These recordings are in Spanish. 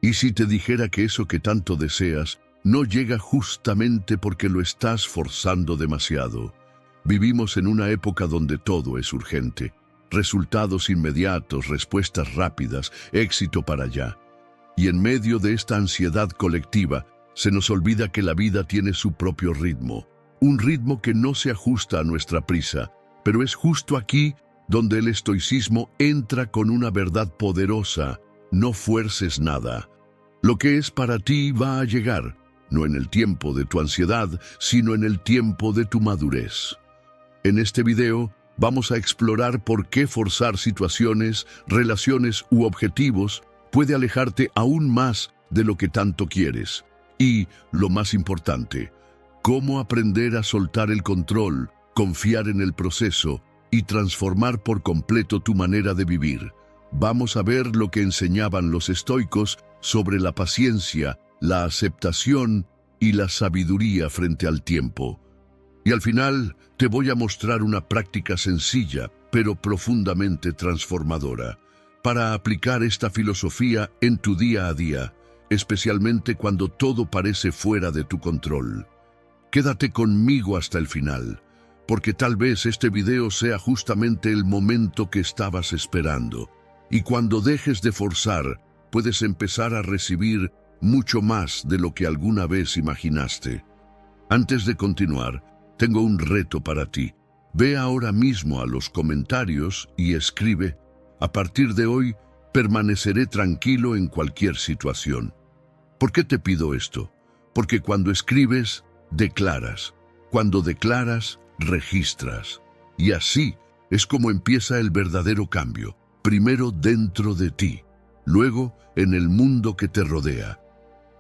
¿Y si te dijera que eso que tanto deseas no llega justamente porque lo estás forzando demasiado? Vivimos en una época donde todo es urgente. Resultados inmediatos, respuestas rápidas, éxito para allá. Y en medio de esta ansiedad colectiva, se nos olvida que la vida tiene su propio ritmo. Un ritmo que no se ajusta a nuestra prisa, pero es justo aquí donde el estoicismo entra con una verdad poderosa. No fuerces nada. Lo que es para ti va a llegar, no en el tiempo de tu ansiedad, sino en el tiempo de tu madurez. En este video vamos a explorar por qué forzar situaciones, relaciones u objetivos puede alejarte aún más de lo que tanto quieres. Y, lo más importante, cómo aprender a soltar el control, confiar en el proceso y transformar por completo tu manera de vivir. Vamos a ver lo que enseñaban los estoicos sobre la paciencia, la aceptación y la sabiduría frente al tiempo. Y al final te voy a mostrar una práctica sencilla, pero profundamente transformadora, para aplicar esta filosofía en tu día a día, especialmente cuando todo parece fuera de tu control. Quédate conmigo hasta el final, porque tal vez este video sea justamente el momento que estabas esperando. Y cuando dejes de forzar, puedes empezar a recibir mucho más de lo que alguna vez imaginaste. Antes de continuar, tengo un reto para ti. Ve ahora mismo a los comentarios y escribe: a partir de hoy, permaneceré tranquilo en cualquier situación. ¿Por qué te pido esto? Porque cuando escribes, declaras. Cuando declaras, registras. Y así es como empieza el verdadero cambio. Primero dentro de ti, luego en el mundo que te rodea.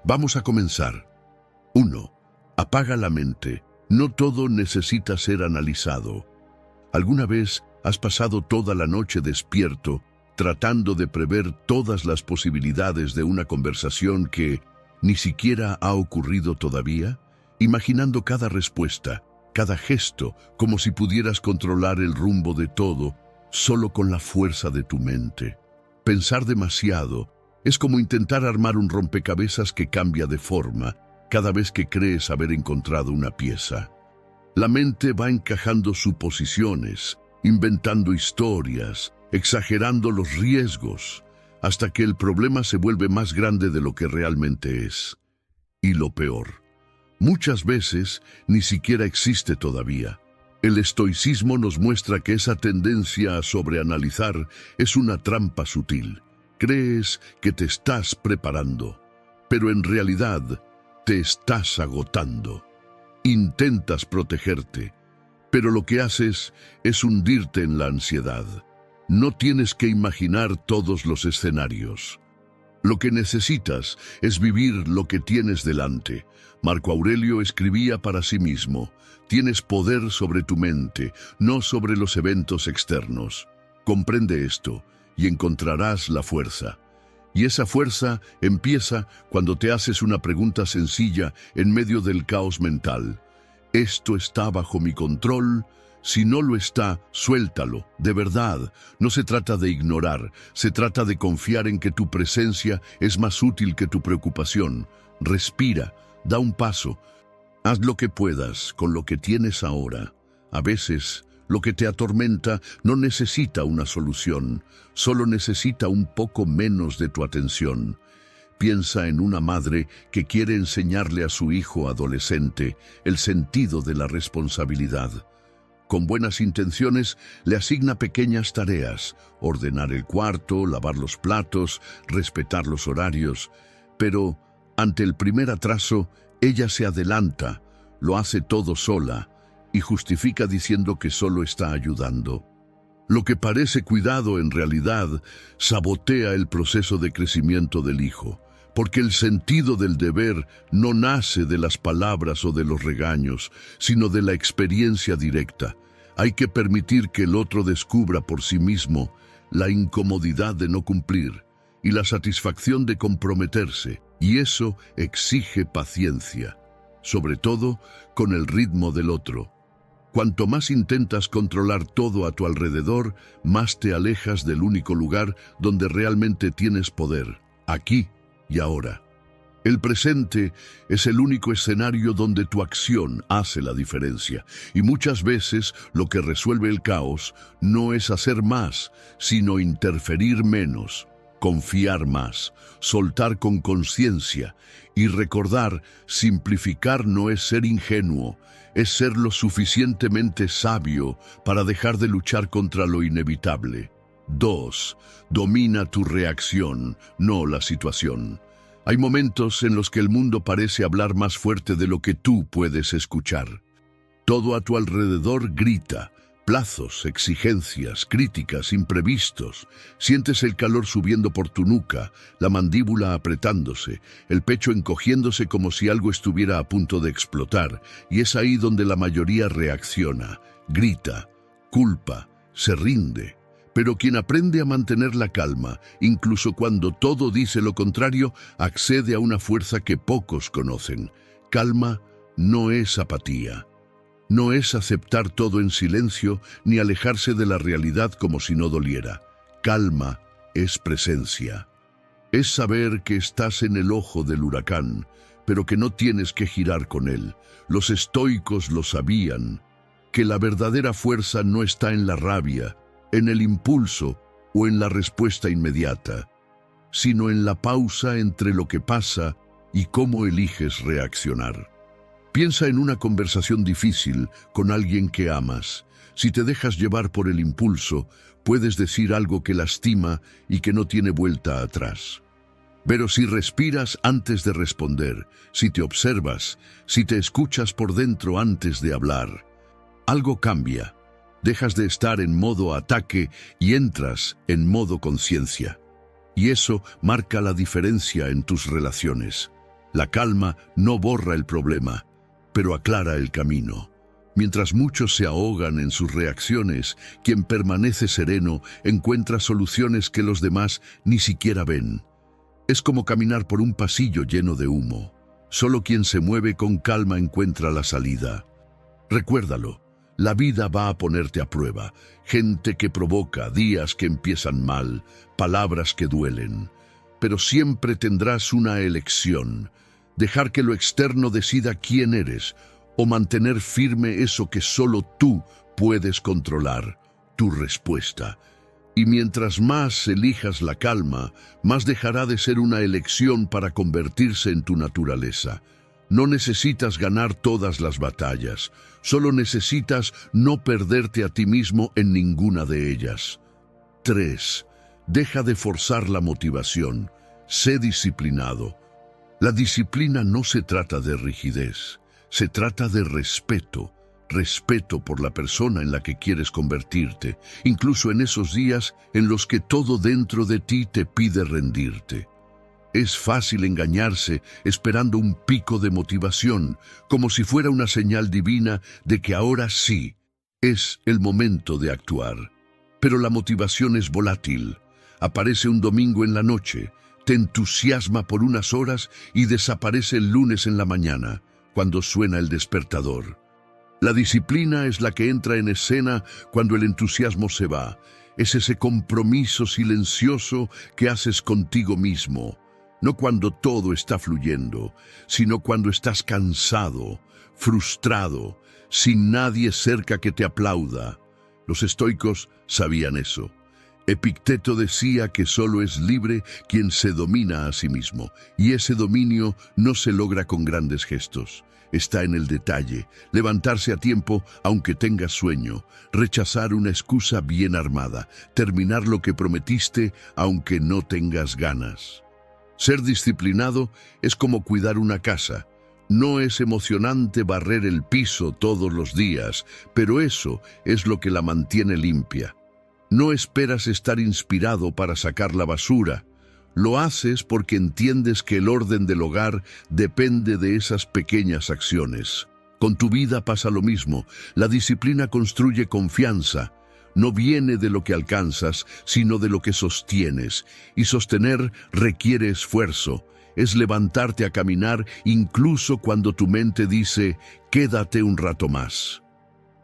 Vamos a comenzar. 1. Apaga la mente. No todo necesita ser analizado. ¿Alguna vez has pasado toda la noche despierto, tratando de prever todas las posibilidades de una conversación que ni siquiera ha ocurrido todavía? Imaginando cada respuesta, cada gesto, como si pudieras controlar el rumbo de todo, solo con la fuerza de tu mente. Pensar demasiado es como intentar armar un rompecabezas que cambia de forma cada vez que crees haber encontrado una pieza. La mente va encajando suposiciones, inventando historias, exagerando los riesgos, hasta que el problema se vuelve más grande de lo que realmente es. Y lo peor, muchas veces ni siquiera existe todavía. El estoicismo nos muestra que esa tendencia a sobreanalizar es una trampa sutil. Crees que te estás preparando, pero en realidad te estás agotando. Intentas protegerte, pero lo que haces es hundirte en la ansiedad. No tienes que imaginar todos los escenarios. Lo que necesitas es vivir lo que tienes delante. Marco Aurelio escribía para sí mismo: tienes poder sobre tu mente, no sobre los eventos externos. Comprende esto y encontrarás la fuerza. Y esa fuerza empieza cuando te haces una pregunta sencilla en medio del caos mental. ¿Esto está bajo mi control? Si no lo está, suéltalo, de verdad. No se trata de ignorar, se trata de confiar en que tu presencia es más útil que tu preocupación. Respira, da un paso. Haz lo que puedas con lo que tienes ahora. A veces, lo que te atormenta no necesita una solución, solo necesita un poco menos de tu atención. Piensa en una madre que quiere enseñarle a su hijo adolescente el sentido de la responsabilidad. Con buenas intenciones, le asigna pequeñas tareas: ordenar el cuarto, lavar los platos, respetar los horarios. Pero, ante el primer atraso, ella se adelanta, lo hace todo sola y justifica diciendo que solo está ayudando. Lo que parece cuidado en realidad sabotea el proceso de crecimiento del hijo, porque el sentido del deber no nace de las palabras o de los regaños, sino de la experiencia directa. Hay que permitir que el otro descubra por sí mismo la incomodidad de no cumplir y la satisfacción de comprometerse, y eso exige paciencia, sobre todo con el ritmo del otro. Cuanto más intentas controlar todo a tu alrededor, más te alejas del único lugar donde realmente tienes poder, aquí y ahora. El presente es el único escenario donde tu acción hace la diferencia, y muchas veces lo que resuelve el caos no es hacer más, sino interferir menos, confiar más, soltar con conciencia y recordar: simplificar no es ser ingenuo, es ser lo suficientemente sabio para dejar de luchar contra lo inevitable. 2. Domina tu reacción, no la situación. Hay momentos en los que el mundo parece hablar más fuerte de lo que tú puedes escuchar. Todo a tu alrededor grita: plazos, exigencias, críticas, imprevistos. Sientes el calor subiendo por tu nuca, la mandíbula apretándose, el pecho encogiéndose como si algo estuviera a punto de explotar, y es ahí donde la mayoría reacciona, grita, culpa, se rinde. Pero quien aprende a mantener la calma, incluso cuando todo dice lo contrario, accede a una fuerza que pocos conocen. Calma no es apatía. No es aceptar todo en silencio ni alejarse de la realidad como si no doliera. Calma es presencia. Es saber que estás en el ojo del huracán, pero que no tienes que girar con él. Los estoicos lo sabían, que la verdadera fuerza no está en la rabia, en el impulso o en la respuesta inmediata, sino en la pausa entre lo que pasa y cómo eliges reaccionar. Piensa en una conversación difícil con alguien que amas. Si te dejas llevar por el impulso, puedes decir algo que lastima y que no tiene vuelta atrás. Pero si respiras antes de responder, si te observas, si te escuchas por dentro antes de hablar, algo cambia. Dejas de estar en modo ataque y entras en modo conciencia. Y eso marca la diferencia en tus relaciones. La calma no borra el problema, pero aclara el camino. Mientras muchos se ahogan en sus reacciones, quien permanece sereno encuentra soluciones que los demás ni siquiera ven. Es como caminar por un pasillo lleno de humo. Solo quien se mueve con calma encuentra la salida. Recuérdalo. La vida va a ponerte a prueba, gente que provoca, días que empiezan mal, palabras que duelen. Pero siempre tendrás una elección: dejar que lo externo decida quién eres, o mantener firme eso que solo tú puedes controlar, tu respuesta. Y mientras más elijas la calma, más dejará de ser una elección para convertirse en tu naturaleza. No necesitas ganar todas las batallas, solo necesitas no perderte a ti mismo en ninguna de ellas. 3. Deja de forzar la motivación. Sé disciplinado. La disciplina no se trata de rigidez, se trata de respeto. Respeto por la persona en la que quieres convertirte, incluso en esos días en los que todo dentro de ti te pide rendirte. Es fácil engañarse esperando un pico de motivación, como si fuera una señal divina de que ahora sí es el momento de actuar. Pero la motivación es volátil. Aparece un domingo en la noche, te entusiasma por unas horas y desaparece el lunes en la mañana, cuando suena el despertador. La disciplina es la que entra en escena cuando el entusiasmo se va. Es ese compromiso silencioso que haces contigo mismo. No cuando todo está fluyendo, sino cuando estás cansado, frustrado, sin nadie cerca que te aplauda. Los estoicos sabían eso. Epicteto decía que solo es libre quien se domina a sí mismo, y ese dominio no se logra con grandes gestos. Está en el detalle, levantarse a tiempo aunque tengas sueño, rechazar una excusa bien armada, terminar lo que prometiste aunque no tengas ganas. Ser disciplinado es como cuidar una casa. No es emocionante barrer el piso todos los días, pero eso es lo que la mantiene limpia. No esperas estar inspirado para sacar la basura. Lo haces porque entiendes que el orden del hogar depende de esas pequeñas acciones. Con tu vida pasa lo mismo. La disciplina construye confianza. No viene de lo que alcanzas, sino de lo que sostienes. Y sostener requiere esfuerzo. Es levantarte a caminar incluso cuando tu mente dice, quédate un rato más.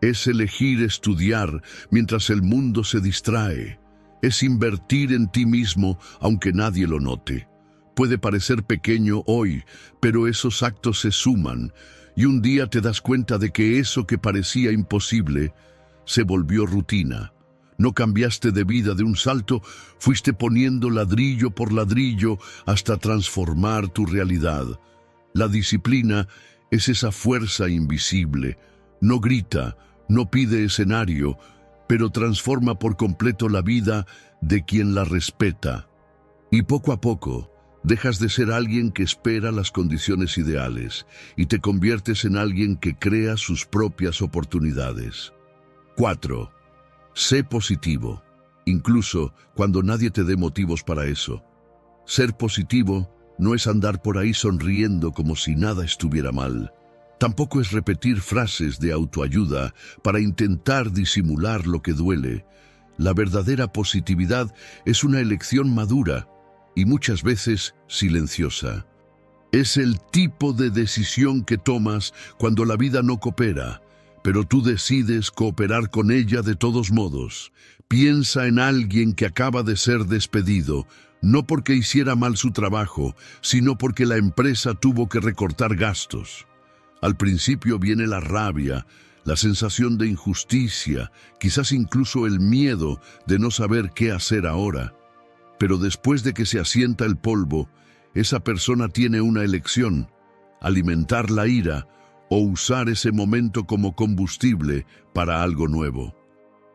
Es elegir estudiar mientras el mundo se distrae. Es invertir en ti mismo aunque nadie lo note. Puede parecer pequeño hoy, pero esos actos se suman y un día te das cuenta de que eso que parecía imposible se volvió rutina. No cambiaste de vida de un salto, fuiste poniendo ladrillo por ladrillo hasta transformar tu realidad. La disciplina es esa fuerza invisible. No grita, no pide escenario, pero transforma por completo la vida de quien la respeta. Y poco a poco, dejas de ser alguien que espera las condiciones ideales y te conviertes en alguien que crea sus propias oportunidades. 4. Sé positivo, incluso cuando nadie te dé motivos para eso. Ser positivo no es andar por ahí sonriendo como si nada estuviera mal. Tampoco es repetir frases de autoayuda para intentar disimular lo que duele. La verdadera positividad es una elección madura y muchas veces silenciosa. Es el tipo de decisión que tomas cuando la vida no coopera, pero tú decides cooperar con ella de todos modos. Piensa en alguien que acaba de ser despedido, no porque hiciera mal su trabajo, sino porque la empresa tuvo que recortar gastos. Al principio viene la rabia, la sensación de injusticia, quizás incluso el miedo de no saber qué hacer ahora. Pero después de que se asienta el polvo, esa persona tiene una elección: alimentar la ira o usar ese momento como combustible para algo nuevo.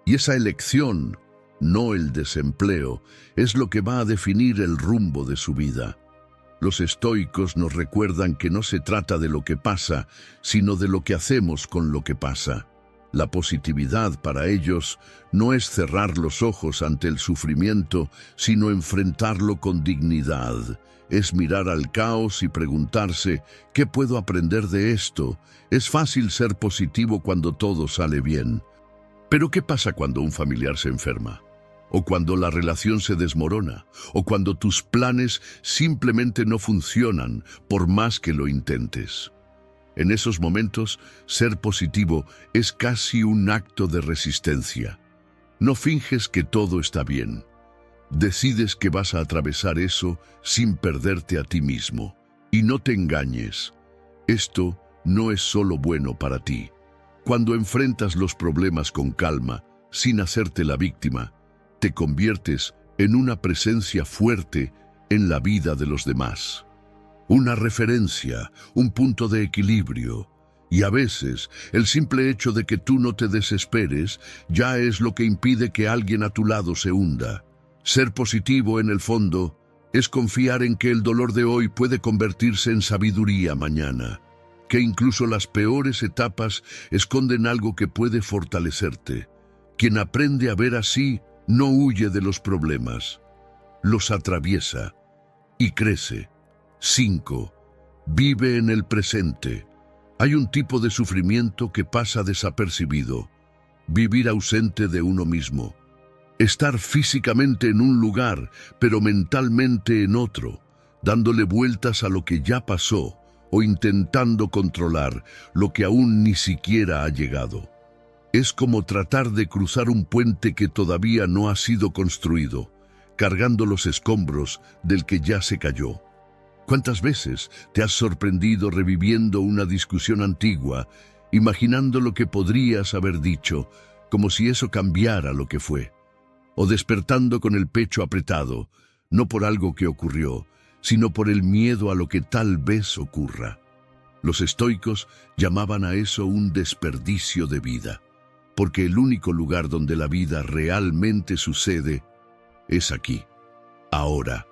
Y esa elección, no el desempleo, es lo que va a definir el rumbo de su vida. Los estoicos nos recuerdan que no se trata de lo que pasa, sino de lo que hacemos con lo que pasa. La positividad para ellos no es cerrar los ojos ante el sufrimiento, sino enfrentarlo con dignidad. Es mirar al caos y preguntarse, ¿qué puedo aprender de esto? Es fácil ser positivo cuando todo sale bien. Pero ¿qué pasa cuando un familiar se enferma? ¿O cuando la relación se desmorona? ¿O cuando tus planes simplemente no funcionan por más que lo intentes? En esos momentos, ser positivo es casi un acto de resistencia. No finges que todo está bien. Decides que vas a atravesar eso sin perderte a ti mismo. Y no te engañes. Esto no es solo bueno para ti. Cuando enfrentas los problemas con calma, sin hacerte la víctima, te conviertes en una presencia fuerte en la vida de los demás. Una referencia, un punto de equilibrio. Y a veces, el simple hecho de que tú no te desesperes ya es lo que impide que alguien a tu lado se hunda. Ser positivo, en el fondo, es confiar en que el dolor de hoy puede convertirse en sabiduría mañana, que incluso las peores etapas esconden algo que puede fortalecerte. Quien aprende a ver así no huye de los problemas, los atraviesa y crece. 5. Vive en el presente. Hay un tipo de sufrimiento que pasa desapercibido: vivir ausente de uno mismo. Estar físicamente en un lugar, pero mentalmente en otro, dándole vueltas a lo que ya pasó o intentando controlar lo que aún ni siquiera ha llegado. Es como tratar de cruzar un puente que todavía no ha sido construido, cargando los escombros del que ya se cayó. ¿Cuántas veces te has sorprendido reviviendo una discusión antigua, imaginando lo que podrías haber dicho, como si eso cambiara lo que fue? O despertando con el pecho apretado, no por algo que ocurrió, sino por el miedo a lo que tal vez ocurra. Los estoicos llamaban a eso un desperdicio de vida, porque el único lugar donde la vida realmente sucede es aquí, ahora,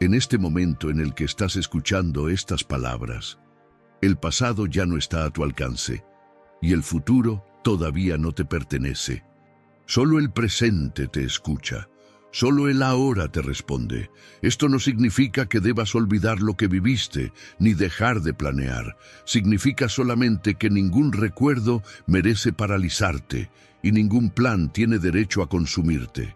en este momento en el que estás escuchando estas palabras. El pasado ya no está a tu alcance, y el futuro todavía no te pertenece. Solo el presente te escucha, solo el ahora te responde. Esto no significa que debas olvidar lo que viviste, ni dejar de planear. Significa solamente que ningún recuerdo merece paralizarte, y ningún plan tiene derecho a consumirte.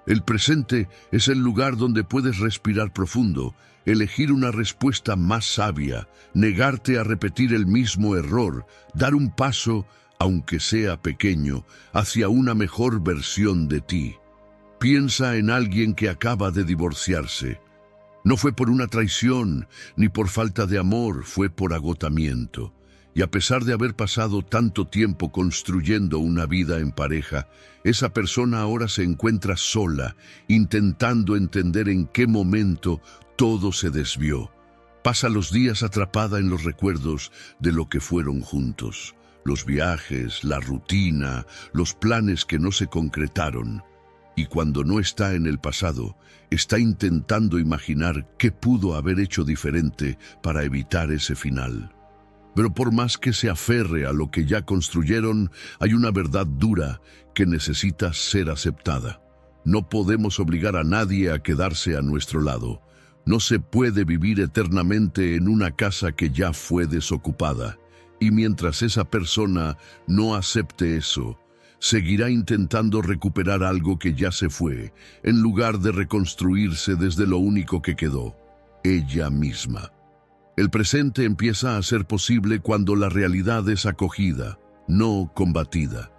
El presente es el lugar donde puedes respirar profundo, elegir una respuesta más sabia, negarte a repetir el mismo error, dar un paso, aunque sea pequeño, hacia una mejor versión de ti. Piensa en alguien que acaba de divorciarse. No fue por una traición, ni por falta de amor, fue por agotamiento. Y a pesar de haber pasado tanto tiempo construyendo una vida en pareja, esa persona ahora se encuentra sola, intentando entender en qué momento todo se desvió. Pasa los días atrapada en los recuerdos de lo que fueron juntos. Los viajes, la rutina, los planes que no se concretaron. Y cuando no está en el pasado, está intentando imaginar qué pudo haber hecho diferente para evitar ese final. Pero por más que se aferre a lo que ya construyeron, hay una verdad dura que necesita ser aceptada. No podemos obligar a nadie a quedarse a nuestro lado. No se puede vivir eternamente en una casa que ya fue desocupada. Y mientras esa persona no acepte eso, seguirá intentando recuperar algo que ya se fue, en lugar de reconstruirse desde lo único que quedó, ella misma. El presente empieza a ser posible cuando la realidad es acogida, no combatida.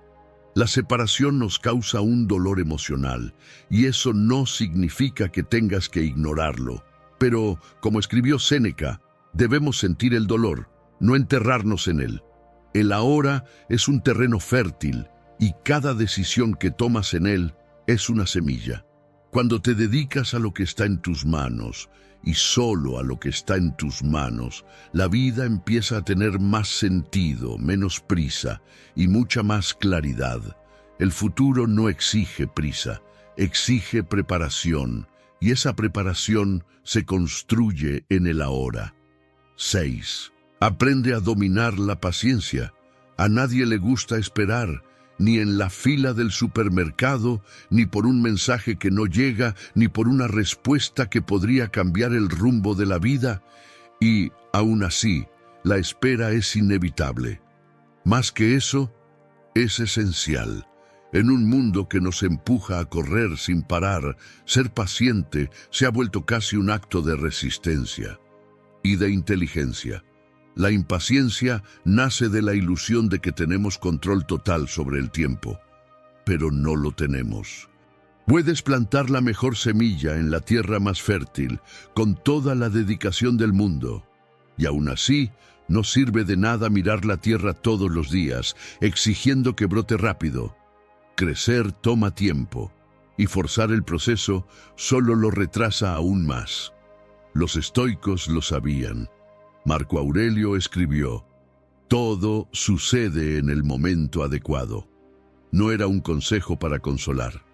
La separación nos causa un dolor emocional, y eso no significa que tengas que ignorarlo. Pero, como escribió Séneca, debemos sentir el dolor, no enterrarnos en él. El ahora es un terreno fértil, y cada decisión que tomas en él es una semilla. Cuando te dedicas a lo que está en tus manos, y solo a lo que está en tus manos, la vida empieza a tener más sentido, menos prisa y mucha más claridad. El futuro no exige prisa, exige preparación, y esa preparación se construye en el ahora. 6. Aprende a dominar la paciencia. A nadie le gusta esperar, ni en la fila del supermercado, ni por un mensaje que no llega, ni por una respuesta que podría cambiar el rumbo de la vida. Y, aún así, la espera es inevitable. Más que eso, es esencial. En un mundo que nos empuja a correr sin parar, ser paciente se ha vuelto casi un acto de resistencia y de inteligencia. La impaciencia nace de la ilusión de que tenemos control total sobre el tiempo, pero no lo tenemos. Puedes plantar la mejor semilla en la tierra más fértil, con toda la dedicación del mundo, y aún así no sirve de nada mirar la tierra todos los días, exigiendo que brote rápido. Crecer toma tiempo, y forzar el proceso solo lo retrasa aún más. Los estoicos lo sabían. Marco Aurelio escribió: todo sucede en el momento adecuado. No era un consejo para consolar.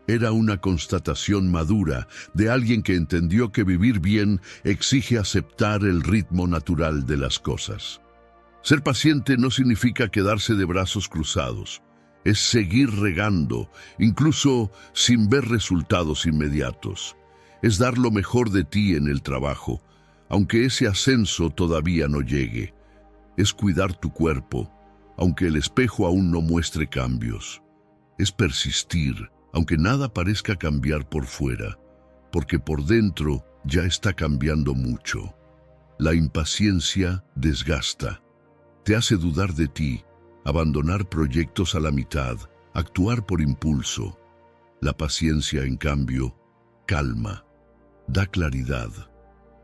Era una constatación madura de alguien que entendió que vivir bien exige aceptar el ritmo natural de las cosas. Ser paciente no significa quedarse de brazos cruzados. Es seguir regando, incluso sin ver resultados inmediatos. Es dar lo mejor de ti en el trabajo, aunque ese ascenso todavía no llegue. Es cuidar tu cuerpo, aunque el espejo aún no muestre cambios. Es persistir, aunque nada parezca cambiar por fuera, porque por dentro ya está cambiando mucho. La impaciencia desgasta, te hace dudar de ti, abandonar proyectos a la mitad, actuar por impulso. La paciencia, en cambio, calma, da claridad.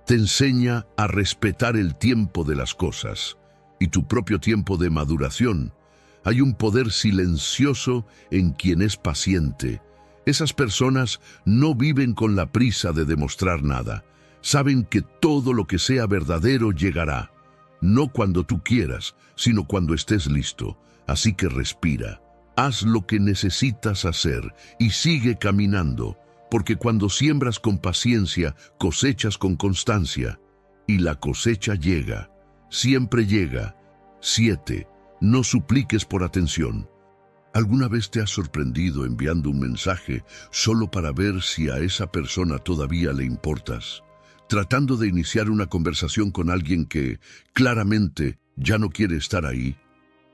Te enseña a respetar el tiempo de las cosas y tu propio tiempo de maduración. Hay un poder silencioso en quien es paciente. Esas personas no viven con la prisa de demostrar nada. Saben que todo lo que sea verdadero llegará. No cuando tú quieras, sino cuando estés listo. Así que respira, haz lo que necesitas hacer y sigue caminando. Porque cuando siembras con paciencia, cosechas con constancia. Y la cosecha llega, siempre llega. 7. No supliques por atención. ¿Alguna vez te has sorprendido enviando un mensaje solo para ver si a esa persona todavía le importas? Tratando de iniciar una conversación con alguien que, claramente, ya no quiere estar ahí.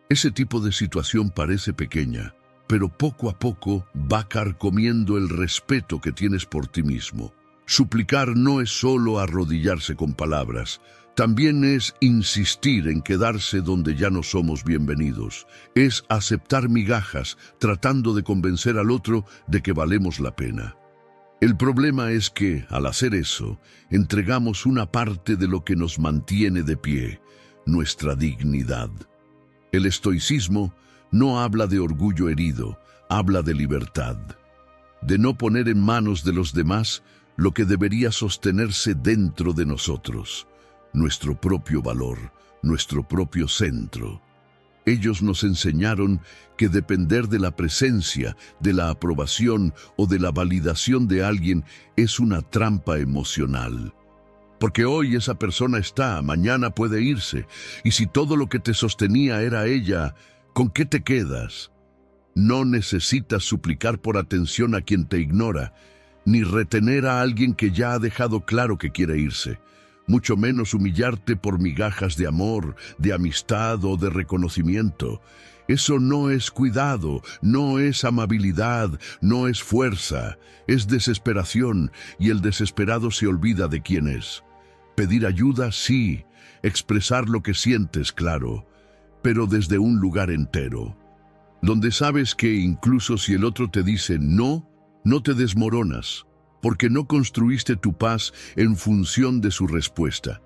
Ese tipo de situación parece pequeña, pero poco a poco va carcomiendo el respeto que tienes por ti mismo. Suplicar no es solo arrodillarse con palabras, también es insistir en quedarse donde ya no somos bienvenidos. Es aceptar migajas, tratando de convencer al otro de que valemos la pena. El problema es que, al hacer eso, entregamos una parte de lo que nos mantiene de pie, nuestra dignidad. El estoicismo no habla de orgullo herido, habla de libertad, de no poner en manos de los demás lo que debería sostenerse dentro de nosotros, nuestro propio valor, nuestro propio centro. Ellos nos enseñaron que depender de la presencia, de la aprobación o de la validación de alguien es una trampa emocional. Porque hoy esa persona está, mañana puede irse, y si todo lo que te sostenía era ella, ¿con qué te quedas? No necesitas suplicar por atención a quien te ignora, ni retener a alguien que ya ha dejado claro que quiere irse. Mucho menos humillarte por migajas de amor, de amistad o de reconocimiento. Eso no es cuidado, no es amabilidad, no es fuerza, es desesperación, y el desesperado se olvida de quién es. Pedir ayuda, sí, expresar lo que sientes, claro, pero desde un lugar entero, donde sabes que incluso si el otro te dice no, no te desmoronas, porque no construiste tu paz en función de su respuesta.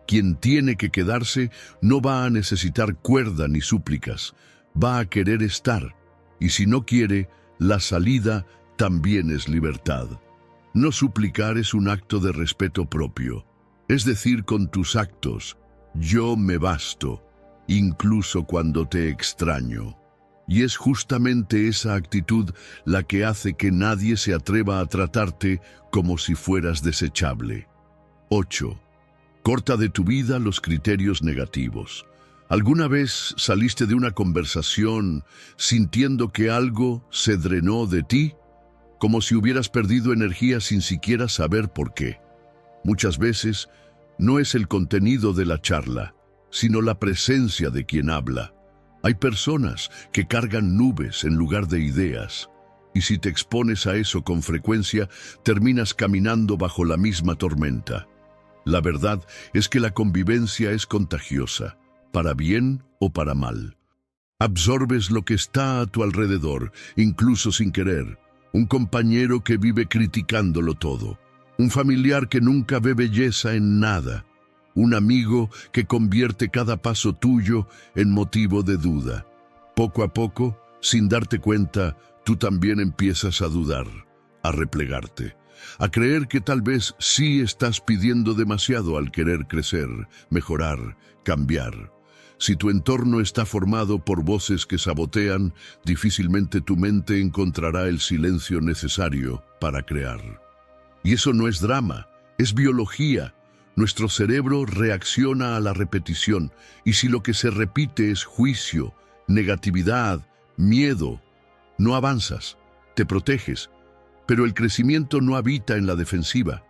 Quien tiene que quedarse no va a necesitar cuerda ni súplicas, va a querer estar, y si no quiere, la salida también es libertad. No suplicar es un acto de respeto propio, es decir, con tus actos, yo me basto, incluso cuando te extraño. Y es justamente esa actitud la que hace que nadie se atreva a tratarte como si fueras desechable. 8. Corta de tu vida los criterios negativos. ¿Alguna vez saliste de una conversación sintiendo que algo se drenó de ti? Como si hubieras perdido energía sin siquiera saber por qué. Muchas veces no es el contenido de la charla, sino la presencia de quien habla. Hay personas que cargan nubes en lugar de ideas, y si te expones a eso con frecuencia, terminas caminando bajo la misma tormenta. La verdad es que la convivencia es contagiosa, para bien o para mal. Absorbes lo que está a tu alrededor, incluso sin querer. Un compañero que vive criticándolo todo, un familiar que nunca ve belleza en nada, un amigo que convierte cada paso tuyo en motivo de duda. Poco a poco, sin darte cuenta, tú también empiezas a dudar, a replegarte, a creer que tal vez sí estás pidiendo demasiado al querer crecer, mejorar, cambiar. Si tu entorno está formado por voces que sabotean, difícilmente tu mente encontrará el silencio necesario para crear. Y eso no es drama, es biología. Nuestro cerebro reacciona a la repetición, y si lo que se repite es juicio, negatividad, miedo, no avanzas, te proteges, pero el crecimiento no habita en la defensiva.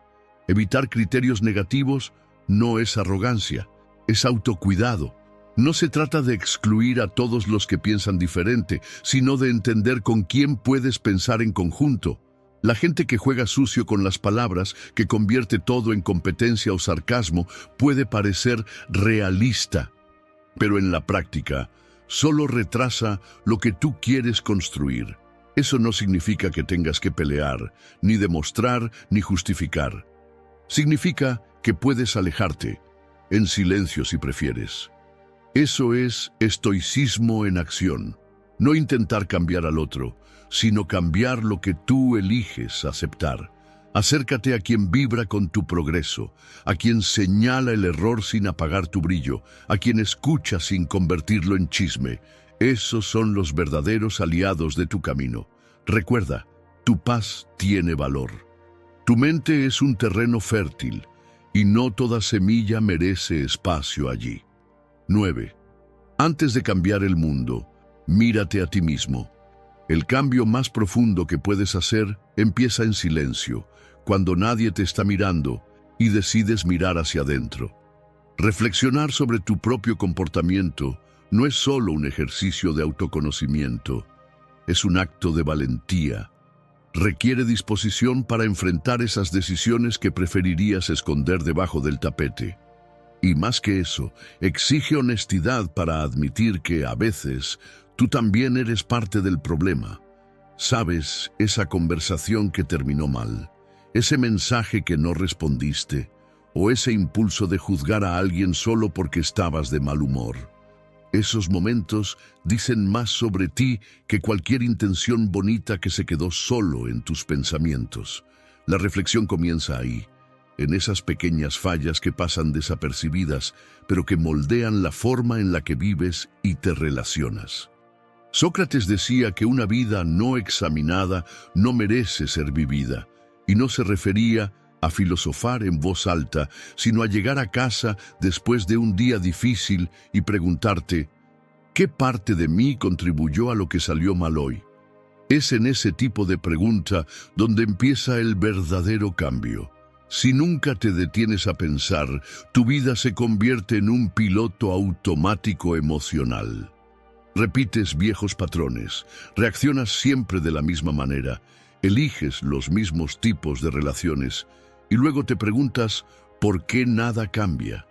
Evitar criterios negativos no es arrogancia, es autocuidado. No se trata de excluir a todos los que piensan diferente, sino de entender con quién puedes pensar en conjunto. La gente que juega sucio con las palabras, que convierte todo en competencia o sarcasmo, puede parecer realista, pero en la práctica solo retrasa lo que tú quieres construir. Eso no significa que tengas que pelear, ni demostrar, ni justificar. Significa que puedes alejarte, en silencio si prefieres. Eso es estoicismo en acción. No intentar cambiar al otro, sino cambiar lo que tú eliges aceptar. Acércate a quien vibra con tu progreso, a quien señala el error sin apagar tu brillo, a quien escucha sin convertirlo en chisme. Esos son los verdaderos aliados de tu camino. Recuerda, tu paz tiene valor. Tu mente es un terreno fértil, y no toda semilla merece espacio allí. 9. Antes de cambiar el mundo, mírate a ti mismo. El cambio más profundo que puedes hacer empieza en silencio, cuando nadie te está mirando y decides mirar hacia adentro. Reflexionar sobre tu propio comportamiento no es solo un ejercicio de autoconocimiento, es un acto de valentía. Requiere disposición para enfrentar esas decisiones que preferirías esconder debajo del tapete. Y más que eso, exige honestidad para admitir que, a veces, tú también eres parte del problema. Sabes, esa conversación que terminó mal, ese mensaje que no respondiste, o ese impulso de juzgar a alguien solo porque estabas de mal humor. Esos momentos dicen más sobre ti que cualquier intención bonita que se quedó solo en tus pensamientos. La reflexión comienza ahí, en esas pequeñas fallas que pasan desapercibidas, pero que moldean la forma en la que vives y te relacionas. Sócrates decía que una vida no examinada no merece ser vivida, y no se refería a filosofar en voz alta, sino a llegar a casa después de un día difícil y preguntarte, ¿qué parte de mí contribuyó a lo que salió mal hoy? Es en ese tipo de pregunta donde empieza el verdadero cambio. Si nunca te detienes a pensar, tu vida se convierte en un piloto automático emocional. Repites viejos patrones, reaccionas siempre de la misma manera, eliges los mismos tipos de relaciones y luego te preguntas por qué nada cambia.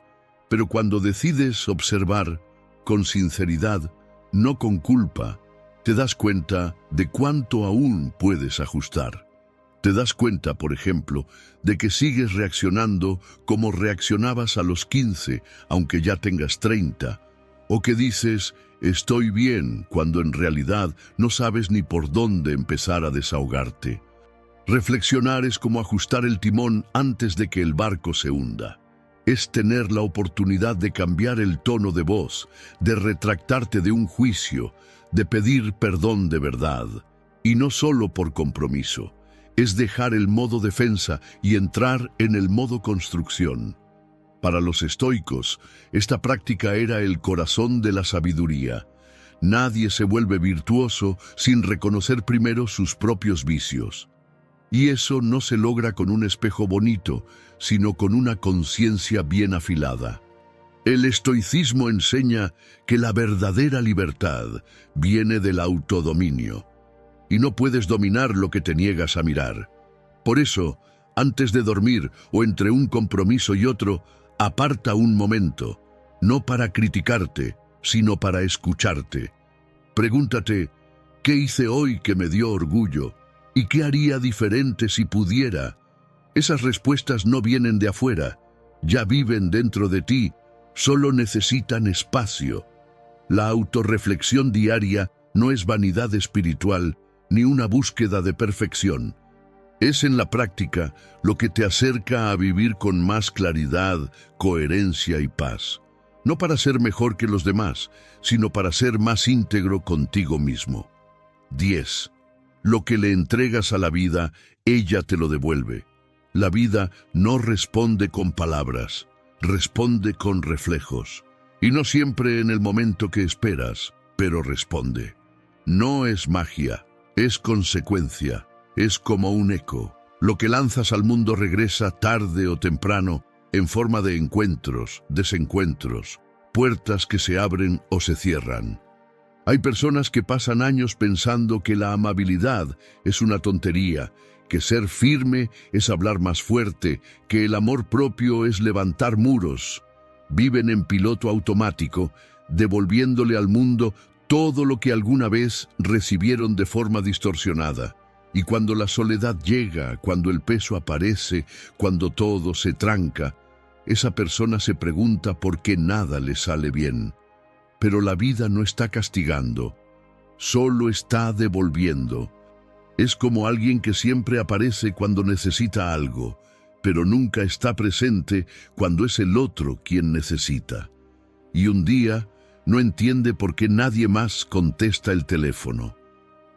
Pero cuando decides observar con sinceridad, no con culpa, te das cuenta de cuánto aún puedes ajustar. Te das cuenta, por ejemplo, de que sigues reaccionando como reaccionabas a los 15, aunque ya tengas 30, o que dices, estoy bien, cuando en realidad no sabes ni por dónde empezar a desahogarte. Reflexionar es como ajustar el timón antes de que el barco se hunda. Es tener la oportunidad de cambiar el tono de voz, de retractarte de un juicio, de pedir perdón de verdad, y no solo por compromiso. Es dejar el modo defensa y entrar en el modo construcción. Para los estoicos, esta práctica era el corazón de la sabiduría. Nadie se vuelve virtuoso sin reconocer primero sus propios vicios. Y eso no se logra con un espejo bonito, sino con una conciencia bien afilada. El estoicismo enseña que la verdadera libertad viene del autodominio, y no puedes dominar lo que te niegas a mirar. Por eso, antes de dormir o entre un compromiso y otro, aparta un momento, no para criticarte, sino para escucharte. Pregúntate, ¿qué hice hoy que me dio orgullo? ¿Y qué haría diferente si pudiera? Esas respuestas no vienen de afuera, ya viven dentro de ti, solo necesitan espacio. La autorreflexión diaria no es vanidad espiritual ni una búsqueda de perfección. Es en la práctica lo que te acerca a vivir con más claridad, coherencia y paz. No para ser mejor que los demás, sino para ser más íntegro contigo mismo. 10. Lo que le entregas a la vida, ella te lo devuelve. La vida no responde con palabras, responde con reflejos. Y no siempre en el momento que esperas, pero responde. No es magia, es consecuencia, es como un eco. Lo que lanzas al mundo regresa tarde o temprano en forma de encuentros, desencuentros, puertas que se abren o se cierran. Hay personas que pasan años pensando que la amabilidad es una tontería, que ser firme es hablar más fuerte, que el amor propio es levantar muros. Viven en piloto automático, devolviéndole al mundo todo lo que alguna vez recibieron de forma distorsionada. Y cuando la soledad llega, cuando el peso aparece, cuando todo se tranca, esa persona se pregunta por qué nada le sale bien. Pero la vida no está castigando, solo está devolviendo. Es como alguien que siempre aparece cuando necesita algo, pero nunca está presente cuando es el otro quien necesita. Y un día no entiende por qué nadie más contesta el teléfono.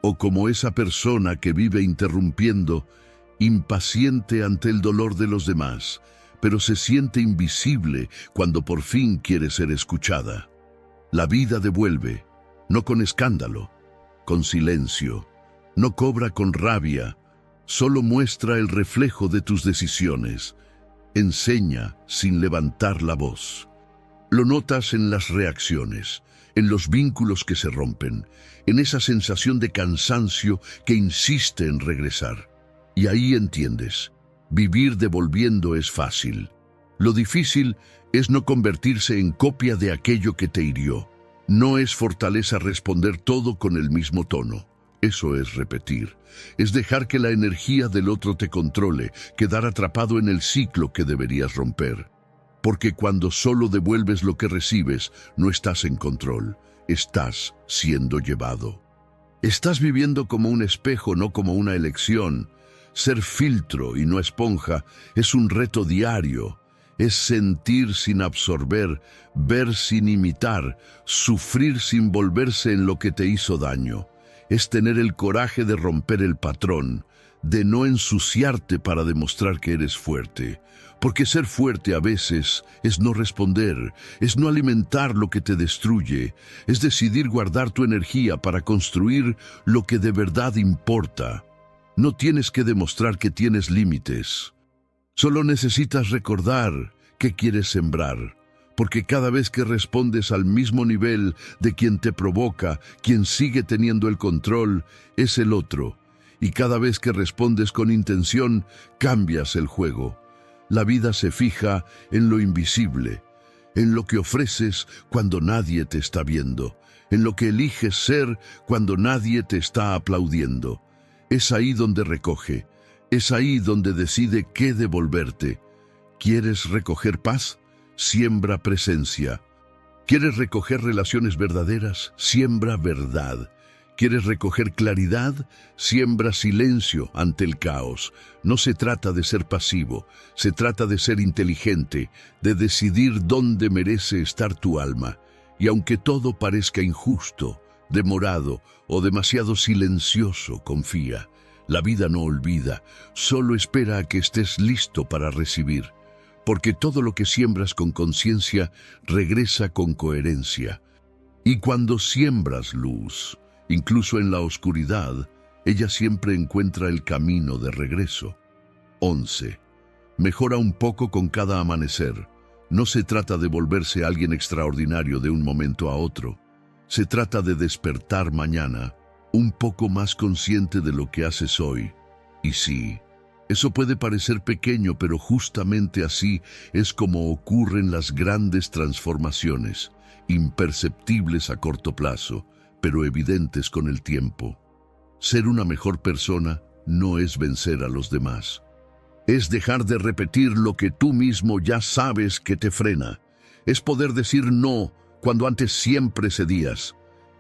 O como esa persona que vive interrumpiendo, impaciente ante el dolor de los demás, pero se siente invisible cuando por fin quiere ser escuchada. La vida devuelve, no con escándalo, con silencio, no cobra con rabia, solo muestra el reflejo de tus decisiones, enseña sin levantar la voz. Lo notas en las reacciones, en los vínculos que se rompen, en esa sensación de cansancio que insiste en regresar. Y ahí entiendes, vivir devolviendo es fácil. Lo difícil es no convertirse en copia de aquello que te hirió. No es fortaleza responder todo con el mismo tono. Eso es repetir. Es dejar que la energía del otro te controle, quedar atrapado en el ciclo que deberías romper. Porque cuando solo devuelves lo que recibes, no estás en control, estás siendo llevado. Estás viviendo como un espejo, no como una elección. Ser filtro y no esponja es un reto diario. Es sentir sin absorber, ver sin imitar, sufrir sin volverse en lo que te hizo daño. Es tener el coraje de romper el patrón, de no ensuciarte para demostrar que eres fuerte. Porque ser fuerte a veces es no responder, es no alimentar lo que te destruye, es decidir guardar tu energía para construir lo que de verdad importa. No tienes que demostrar que tienes límites. Solo necesitas recordar qué quieres sembrar, porque cada vez que respondes al mismo nivel de quien te provoca, quien sigue teniendo el control, es el otro. Y cada vez que respondes con intención, cambias el juego. La vida se fija en lo invisible, en lo que ofreces cuando nadie te está viendo, en lo que eliges ser cuando nadie te está aplaudiendo. Es ahí donde recoge, es ahí donde decide qué devolverte. ¿Quieres recoger paz? Siembra presencia. ¿Quieres recoger relaciones verdaderas? Siembra verdad. ¿Quieres recoger claridad? Siembra silencio ante el caos. No se trata de ser pasivo, se trata de ser inteligente, de decidir dónde merece estar tu alma. Y aunque todo parezca injusto, demorado o demasiado silencioso, confía. La vida no olvida, solo espera a que estés listo para recibir. Porque todo lo que siembras con conciencia regresa con coherencia. Y cuando siembras luz, incluso en la oscuridad, ella siempre encuentra el camino de regreso. 11. Mejora un poco con cada amanecer. No se trata de volverse alguien extraordinario de un momento a otro. Se trata de despertar mañana, un poco más consciente de lo que haces hoy. Y sí, eso puede parecer pequeño, pero justamente así es como ocurren las grandes transformaciones, imperceptibles a corto plazo, pero evidentes con el tiempo. Ser una mejor persona no es vencer a los demás. Es dejar de repetir lo que tú mismo ya sabes que te frena. Es poder decir no cuando antes siempre cedías.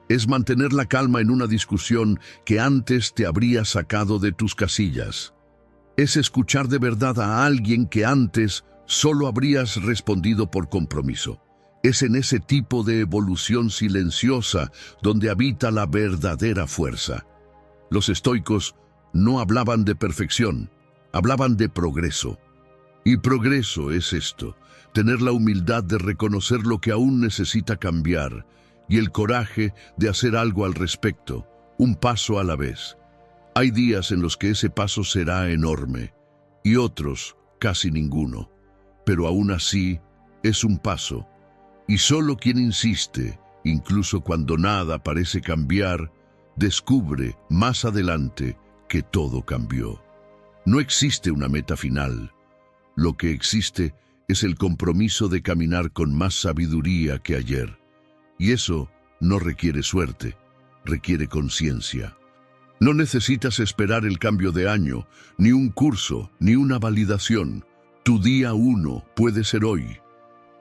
Es mantener la calma en una discusión que antes te habría sacado de tus casillas. Es escuchar de verdad a alguien que antes solo habrías respondido por compromiso. Es en ese tipo de evolución silenciosa donde habita la verdadera fuerza. Los estoicos no hablaban de perfección, hablaban de progreso. Y progreso es esto, tener la humildad de reconocer lo que aún necesita cambiar y el coraje de hacer algo al respecto, un paso a la vez. Hay días en los que ese paso será enorme y otros casi ninguno, pero aún así es un paso. Y solo quien insiste, incluso cuando nada parece cambiar, descubre más adelante que todo cambió. No existe una meta final. Lo que existe es el compromiso de caminar con más sabiduría que ayer. Y eso no requiere suerte, requiere conciencia. No necesitas esperar el cambio de año, ni un curso, ni una validación. Tu día 1 puede ser hoy.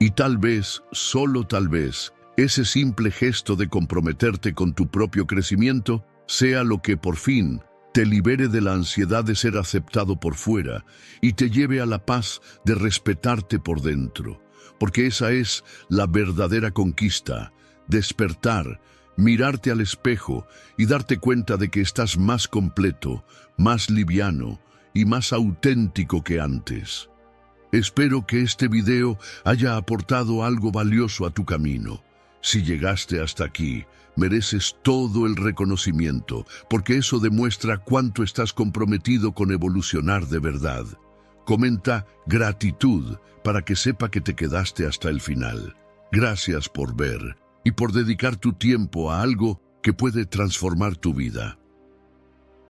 Y tal vez, solo tal vez, ese simple gesto de comprometerte con tu propio crecimiento sea lo que por fin te libere de la ansiedad de ser aceptado por fuera y te lleve a la paz de respetarte por dentro. Porque esa es la verdadera conquista, despertar, mirarte al espejo y darte cuenta de que estás más completo, más liviano y más auténtico que antes. Espero que este video haya aportado algo valioso a tu camino. Si llegaste hasta aquí, mereces todo el reconocimiento, porque eso demuestra cuánto estás comprometido con evolucionar de verdad. Comenta gratitud para que sepa que te quedaste hasta el final. Gracias por ver y por dedicar tu tiempo a algo que puede transformar tu vida.